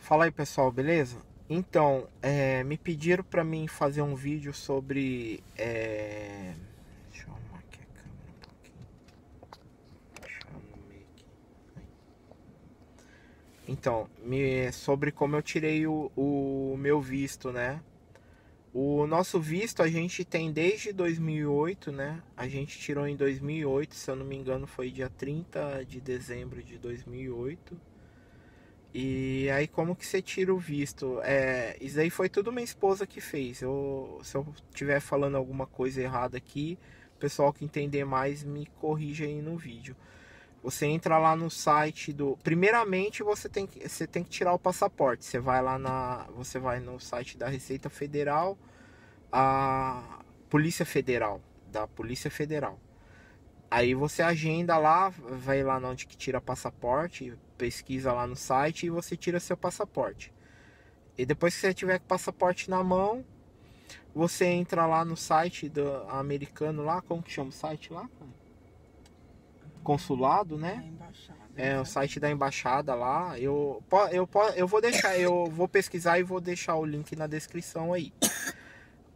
Fala aí pessoal, beleza? Então, me pediram pra mim fazer um vídeo sobre. Deixa eu arrumar aqui a câmera um pouquinho. Deixa eu arrumar aqui. Então, sobre como eu tirei o meu visto, né? O nosso visto a gente tem desde 2008, né? A gente tirou em 2008, se eu não me engano, foi dia 30 de dezembro de 2008. E aí como que você tira o visto? Isso aí foi tudo minha esposa que fez. Se eu estiver falando alguma coisa errada aqui, o pessoal que entender mais me corrija aí no vídeo. Você entra lá no site do. Primeiramente você tem que tirar o passaporte. Você vai no site da Receita Federal, a Polícia Federal, da Polícia Federal. Aí você agenda lá, vai lá onde que tira passaporte, pesquisa lá no site e você tira seu passaporte. E depois que você tiver com o passaporte na mão, você entra lá no site do americano lá, como que chama o site lá? Consulado, né? O site da embaixada lá. Eu vou deixar, eu vou pesquisar e vou deixar o link na descrição aí.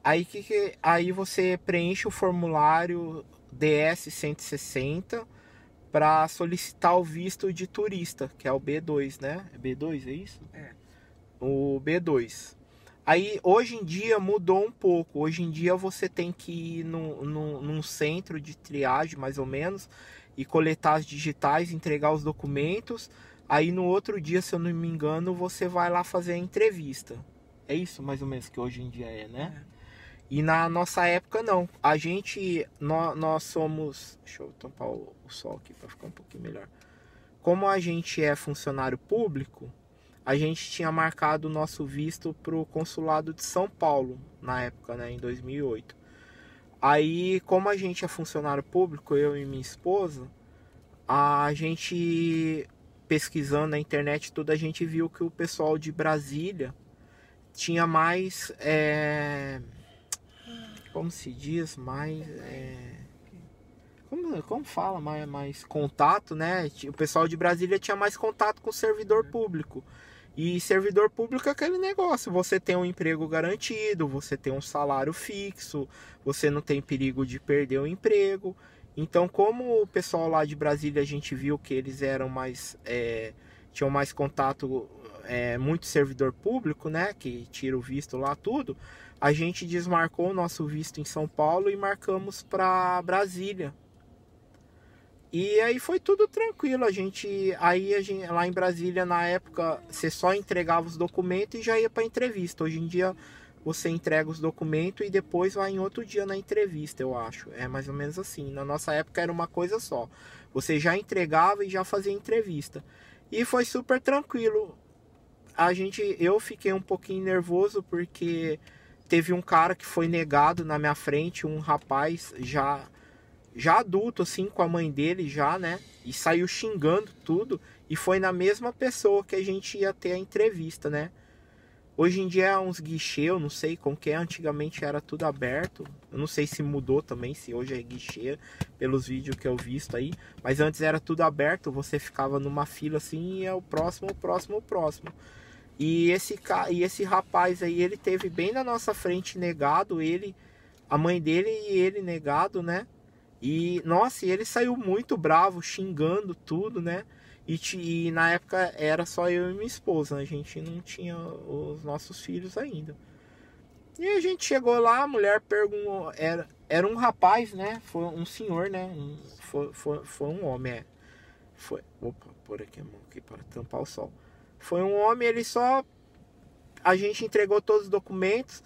Aí você preenche o formulário DS-160 para solicitar o visto de turista, que é o B2, né? É B2, é isso? É. O B2. Aí hoje em dia mudou um pouco. Hoje em dia você tem que ir num centro de triagem, mais ou menos, e coletar as digitais, entregar os documentos. Aí no outro dia, se eu não me engano, você vai lá fazer a entrevista. É isso mais ou menos que hoje em dia é, né? É. E na nossa época não. Nós somos. Deixa eu tampar o sol aqui para ficar um pouquinho melhor. Como a gente é funcionário público, a gente tinha marcado o nosso visto para o consulado de São Paulo na época, né, em 2008. Aí, como a gente é funcionário público, eu e minha esposa, a gente pesquisando na internet tudo, a gente viu que o pessoal de Brasília tinha mais. Como se diz, como fala, mais contato, né? O pessoal de Brasília tinha mais contato com o servidor público. E servidor público é aquele negócio, você tem um emprego garantido, você tem um salário fixo, você não tem perigo de perder o emprego. Então, como o pessoal lá de Brasília, a gente viu que eles eram tinham mais contato, muito servidor público, né? Que tira o visto lá, tudo. A gente desmarcou o nosso visto em São Paulo e marcamos para Brasília. E aí foi tudo tranquilo. Lá em Brasília, na época, você só entregava os documentos e já ia para entrevista. Hoje em dia, você entrega os documentos e depois vai em outro dia na entrevista, eu acho. É mais ou menos assim. Na nossa época era uma coisa só. Você já entregava e já fazia entrevista. E foi super tranquilo. Eu fiquei um pouquinho nervoso porque teve um cara que foi negado na minha frente, um rapaz já adulto, assim, com a mãe dele já, né? E saiu xingando tudo. E foi na mesma pessoa que a gente ia ter a entrevista, né? Hoje em dia é uns guichê, eu não sei como que é. Antigamente era tudo aberto. Eu não sei se mudou também, se hoje é guichê, pelos vídeos que eu visto aí. Mas antes era tudo aberto, você ficava numa fila assim e é o próximo, o próximo, o próximo. E esse rapaz aí, ele teve bem na nossa frente negado, a mãe dele e ele negado, né? E, nossa, ele saiu muito bravo, xingando tudo, né? E na época era só eu e minha esposa, a gente não tinha os nossos filhos ainda. E a gente chegou lá, a mulher perguntou, era um rapaz, né? Foi um senhor, né? Foi um homem, opa, pôr aqui a mão aqui para tampar o sol. Foi um homem, a gente entregou todos os documentos.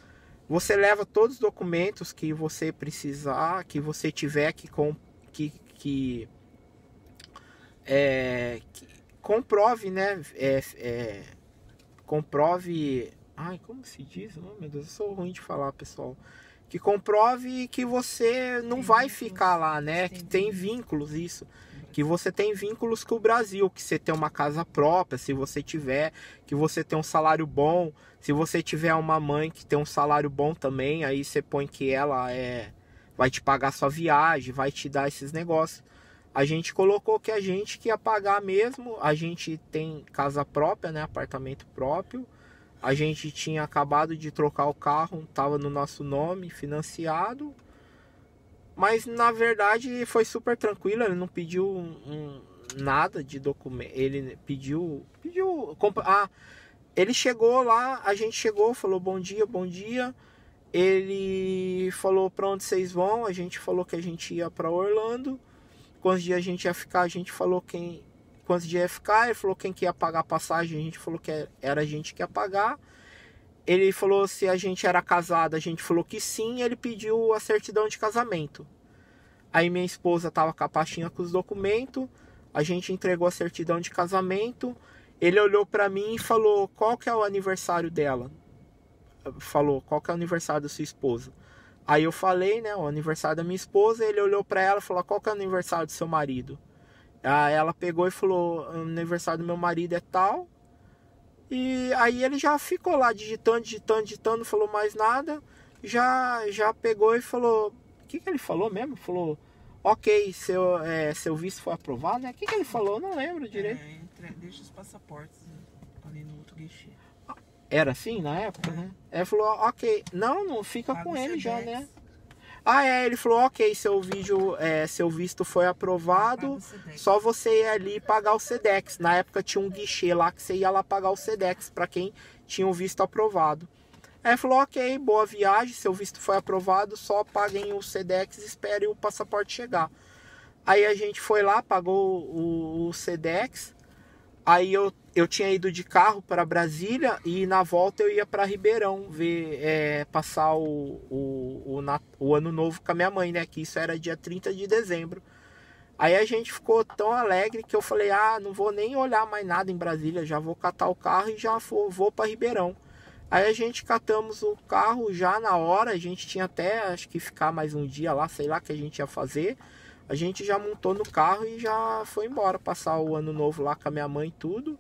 Você leva todos os documentos que você precisar, que você tiver que comprove, né? Comprove. Ai, como se diz? Oh, meu Deus, eu sou ruim de falar, pessoal. Que comprove que você não vai ficar lá, né? Que tem vínculos, isso. Que você tem vínculos com o Brasil, que você tem uma casa própria, se você tiver, que você tem um salário bom. Se você tiver uma mãe que tem um salário bom também, aí você põe que ela vai te pagar sua viagem, vai te dar esses negócios. A gente colocou que a gente que ia pagar mesmo. A gente tem casa própria, né? Apartamento próprio. A gente tinha acabado de trocar o carro, estava no nosso nome, financiado. Mas na verdade foi super tranquilo, ele não pediu nada de documento. Ele pediu. Ele chegou lá, a gente chegou, falou bom dia, bom dia. Ele falou para onde vocês vão, a gente falou que a gente ia para Orlando. Quantos dias a gente ia ficar, a gente falou quantos dias ia ficar, ele falou quem que ia pagar a passagem, a gente falou que era a gente que ia pagar. Ele falou se a gente era casado, a gente falou que sim, ele pediu a certidão de casamento. Aí minha esposa estava com a pastinha com os documentos, a gente entregou a certidão de casamento, ele olhou para mim e falou qual que é o aniversário dela. Falou qual que é o aniversário da sua esposa. Aí eu falei, né, o aniversário da minha esposa, ele olhou para ela e falou qual que é o aniversário do seu marido. Aí ela pegou e falou, o aniversário do meu marido é tal. E aí ele já ficou lá digitando, não falou mais nada. Já pegou e falou, o que ele falou mesmo? Falou, ok, seu visto foi aprovado, né? O que ele falou? Eu não lembro direito. Deixa os passaportes ali no outro guichê. Era assim na época, né? Ele falou, ok, não fica Paga com o ele já, Sedex. né? Ele falou, ok, seu visto foi aprovado, só você ir ali pagar o Sedex. Na época tinha um guichê lá que você ia lá pagar o Sedex para quem tinha o visto aprovado. Aí ele falou, ok, boa viagem, seu visto foi aprovado, só paguem o Sedex e esperem o passaporte chegar. Aí a gente foi lá, pagou o Sedex. Aí eu tinha ido de carro para Brasília e na volta eu ia para Ribeirão passar o ano novo com a minha mãe, né? Que isso era dia 30 de dezembro. Aí a gente ficou tão alegre que eu falei, não vou nem olhar mais nada em Brasília, já vou catar o carro e já vou para Ribeirão. Aí a gente catamos o carro já na hora, a gente tinha até, acho que ficar mais um dia lá, sei lá o que a gente ia fazer. A gente já montou no carro e já foi embora, passar o ano novo lá com a minha mãe e tudo.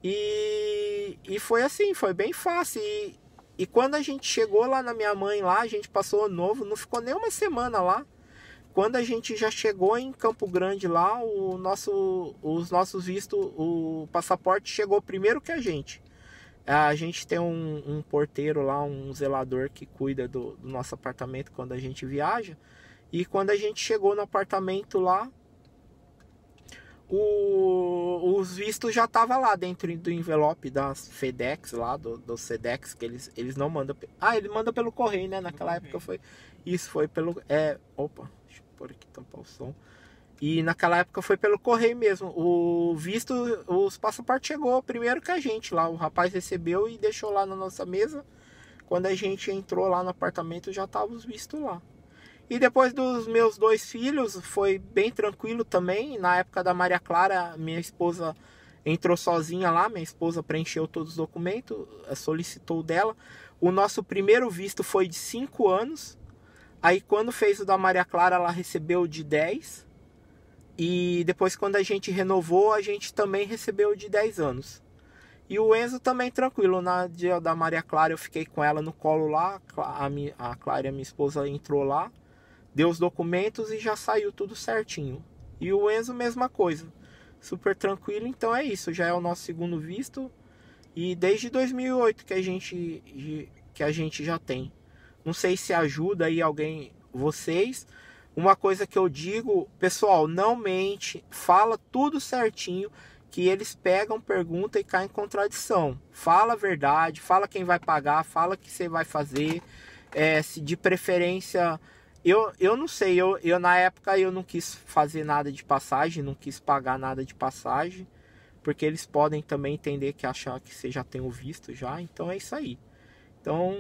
E foi assim, foi bem fácil. E quando a gente chegou lá na minha mãe, lá, a gente passou o ano novo, não ficou nem uma semana lá. Quando a gente já chegou em Campo Grande lá, os nossos vistos, o passaporte chegou primeiro que a gente. A gente tem um porteiro lá, um zelador que cuida do nosso apartamento quando a gente viaja. E quando a gente chegou no apartamento lá, os vistos já estavam lá dentro do envelope das FedEx lá, do Sedex, que eles não mandam. Ele manda pelo correio, né? Naquela época foi. Isso foi pelo. Opa, deixa eu pôr aqui tampar o som. E naquela época foi pelo correio mesmo. O visto, os passaportes chegou primeiro que a gente lá. O rapaz recebeu e deixou lá na nossa mesa. Quando a gente entrou lá no apartamento, já estavam os vistos lá. E depois dos meus 2 filhos, foi bem tranquilo também. Na época da Maria Clara, minha esposa entrou sozinha lá. Minha esposa preencheu todos os documentos, solicitou dela. O nosso primeiro visto foi de 5 anos. Aí quando fez o da Maria Clara, ela recebeu de 10. E depois quando a gente renovou, a gente também recebeu de 10 anos. E o Enzo também tranquilo. Na dia da Maria Clara eu fiquei com ela no colo lá. A Clara, a minha esposa, entrou lá. Deu os documentos e já saiu tudo certinho. E o Enzo, mesma coisa. Super tranquilo. Então é isso. Já é o nosso segundo visto. E desde 2008 que a gente já tem. Não sei se ajuda aí alguém, vocês. Uma coisa que eu digo, pessoal, não mente. Fala tudo certinho. Que eles pegam, perguntam e caem em contradição. Fala a verdade. Fala quem vai pagar. Fala o que você vai fazer. Se de preferência... Eu não sei, eu na época eu não quis fazer nada de passagem, não quis pagar nada de passagem, porque eles podem também entender que achar que você já tem o visto já, então é isso aí. Então,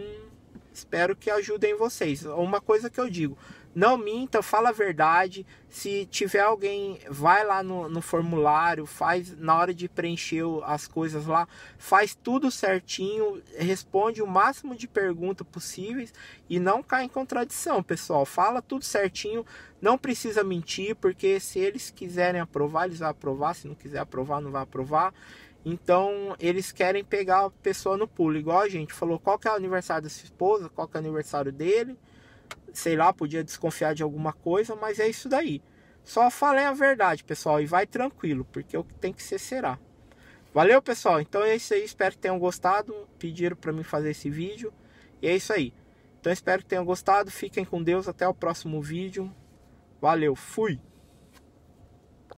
espero que ajudem vocês. Uma coisa que eu digo, não minta, fala a verdade. Se tiver alguém, vai lá no formulário, faz na hora de preencher as coisas lá, faz tudo certinho, responde o máximo de perguntas possíveis e não cai em contradição, pessoal. Fala tudo certinho, não precisa mentir, porque se eles quiserem aprovar, eles vão aprovar, se não quiser aprovar, não vai aprovar. Então, eles querem pegar a pessoa no pulo. Igual a gente falou, qual que é o aniversário da sua esposa, qual que é o aniversário dele. Sei lá, podia desconfiar de alguma coisa, mas é isso daí. Só falei a verdade, pessoal, e vai tranquilo, porque o que tem que ser será. Valeu, pessoal, então é isso aí, espero que tenham gostado, pediram para mim fazer esse vídeo, e é isso aí. Então espero que tenham gostado, fiquem com Deus, até o próximo vídeo. Valeu, fui!